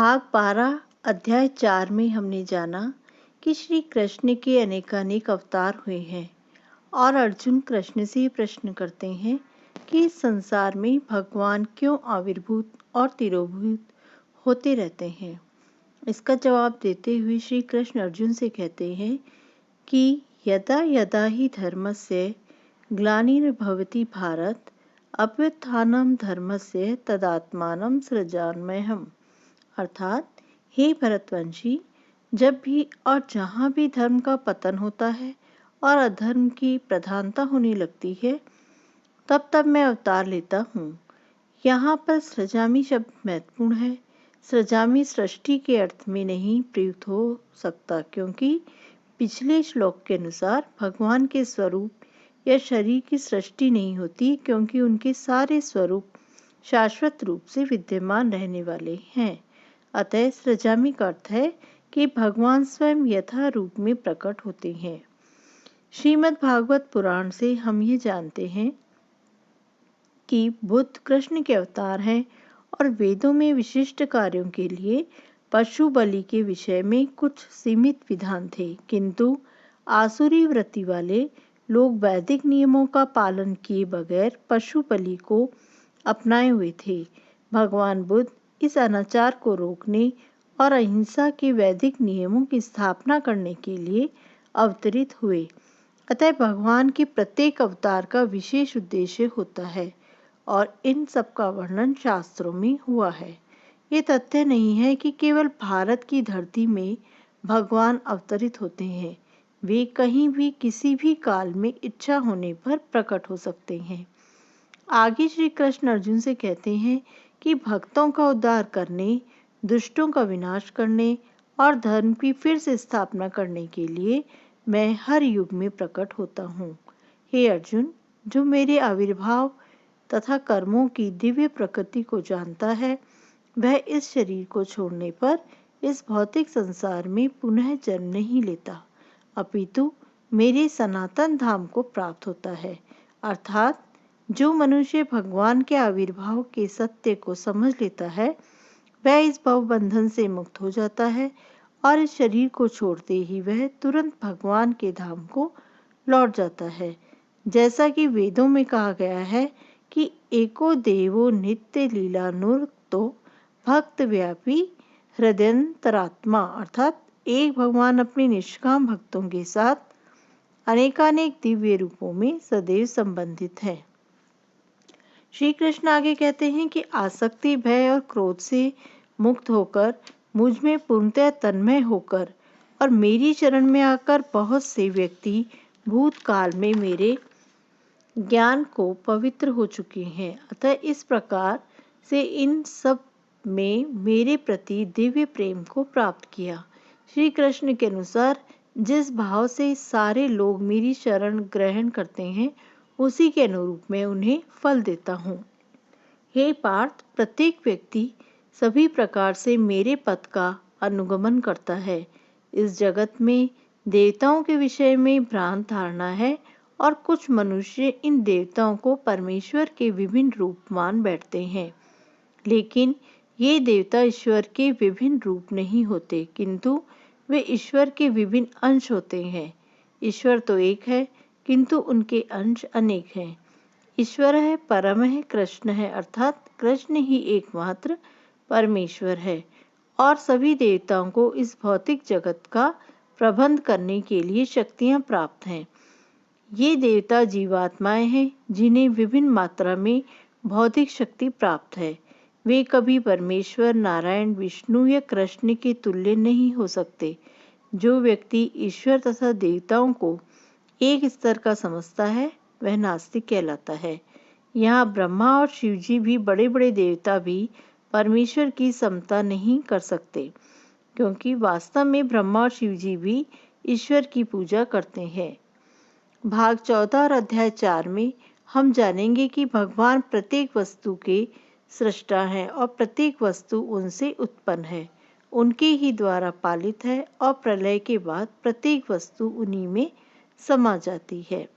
भाग 12 अध्याय 4 में हमने जाना कि श्री कृष्ण के अनेकानेक अवतार हुए हैं और अर्जुन कृष्ण से प्रश्न करते हैं कि इस संसार में भगवान क्यों आविर्भूत और तिरोभूत होते रहते हैं। इसका जवाब देते हुए श्री कृष्ण अर्जुन से कहते हैं कि यदा यदा ही धर्मस्य ग्लानिर्भवति भारत अभ्युत्थानं धर्मस्य तदात्मानं सृजाम्यहम्। अर्थात हे भरतवंशी, जब भी और जहाँ भी धर्म का पतन होता है और अधर्म की प्रधानता होने लगती है, तब तब मैं अवतार लेता हूँ। यहाँ पर सृजामि शब्द महत्वपूर्ण है। सृजामि सृष्टि के अर्थ में नहीं प्रयुक्त हो सकता, क्योंकि पिछले श्लोक के अनुसार भगवान के स्वरूप या शरीर की सृष्टि नहीं होती, क्योंकि उनके सारे स्वरूप शाश्वत रूप से विद्यमान रहने वाले हैं। अतः सृजामि का अर्थ है कि भगवान स्वयं यथा रूप में प्रकट होते हैं। श्रीमद् भागवत पुराण से हम ये जानते हैं कि बुद्ध कृष्ण के अवतार हैं और वेदों में विशिष्ट कार्यों के लिए पशु बलि के विषय में कुछ सीमित विधान थे, किंतु आसुरी वृत्ति वाले लोग वैदिक नियमों का पालन किए बगैर पशु बलि को अपनाए हुए थे। भगवान बुद्ध इस अनाचार को रोकने और अहिंसा के वैदिक नियमों की स्थापना करने के लिए अवतरित हुए। अतः भगवान के प्रत्येक अवतार का विशेष उद्देश्य होता है और इन सब का वर्णन शास्त्रों में हुआ है। ये तथ्य नहीं है कि केवल भारत की धरती में भगवान अवतरित होते हैं। वे कहीं भी किसी भी काल में इच्छा होने पर प्रकट हो सकते हैं। आगे श्री कृष्ण अर्जुन से कहते हैं कि भक्तों का उद्धार करने, दुष्टों का विनाश करने और धर्म की फिर से स्थापना करने के लिए मैं हर युग में प्रकट होता हूँ। हे अर्जुन, जो मेरे आविर्भाव तथा कर्मों की दिव्य प्रकृति को जानता है, वह इस शरीर को छोड़ने पर इस भौतिक संसार में पुनः जन्म नहीं लेता, अपितु मेरे सनातन धाम को प्राप्त होता है। अर्थात जो मनुष्य भगवान के आविर्भाव के सत्य को समझ लेता है, वह इस भव बंधन से मुक्त हो जाता है और इस शरीर को छोड़ते ही वह तुरंत भगवान के धाम को लौट जाता है। जैसा कि वेदों में कहा गया है कि एको देवो नित्य लीलानुरक्तो भक्त व्यापी हृदयंतरात्मा, अर्थात एक भगवान अपने निष्काम भक्तों के साथ अनेकानेक दिव्य रूपों में सदैव संबंधित है। श्री कृष्ण आगे कहते हैं कि आसक्ति, भय और क्रोध से मुक्त होकर मुझ में पूर्णतः तन्मय होकर और मेरी शरण में आकर बहुत से व्यक्ति भूतकाल में मेरे ज्ञान को पवित्र हो चुके हैं। अतः इस प्रकार से इन सब में मेरे प्रति दिव्य प्रेम को प्राप्त किया। श्री कृष्ण के अनुसार जिस भाव से सारे लोग मेरी शरण ग्रहण करते हैं, उसी के अनुरूप मैं उन्हें फल देता हूँ। हे पार्थ, प्रत्येक व्यक्ति सभी प्रकार से मेरे पथ का अनुगमन करता है। इस जगत में देवताओं के विषय में भ्रांत धारणा है और कुछ मनुष्य इन देवताओं को परमेश्वर के विभिन्न रूप मान बैठते हैं, लेकिन ये देवता ईश्वर के विभिन्न रूप नहीं होते, किंतु वे ईश्वर के विभिन्न अंश होते हैं। ईश्वर तो एक है, किंतु उनके अंश अनेक हैं। ईश्वर है, परम है, कृष्ण है, अर्थात कृष्ण ही एकमात्र परमेश्वर है और सभी देवताओं को इस भौतिक जगत का प्रबंध करने के लिए शक्तियां प्राप्त हैं। ये देवता जीवात्माएं हैं जिन्हें विभिन्न मात्रा में भौतिक शक्ति प्राप्त है। वे कभी परमेश्वर, नारायण, विष्णु या कृष्ण के तुल्य नहीं हो सकते। जो व्यक्ति ईश्वर तथा देवताओं को एक स्तर का समझता है, वह नास्तिक कहलाता है। यहाँ ब्रह्मा और शिवजी भी, बड़े बड़े देवता भी परमेश्वर की समता नहीं कर सकते, क्योंकि वास्तव में ब्रह्मा और शिवजी भी ईश्वर की पूजा करते हैं। भाग 14 और अध्याय 4 में हम जानेंगे कि भगवान प्रत्येक वस्तु के सृष्टा हैं और प्रत्येक वस्तु उनसे उत्पन्न है, उनके ही द्वारा पालित है और प्रलय के बाद प्रत्येक वस्तु उन्हीं में समा जाती है।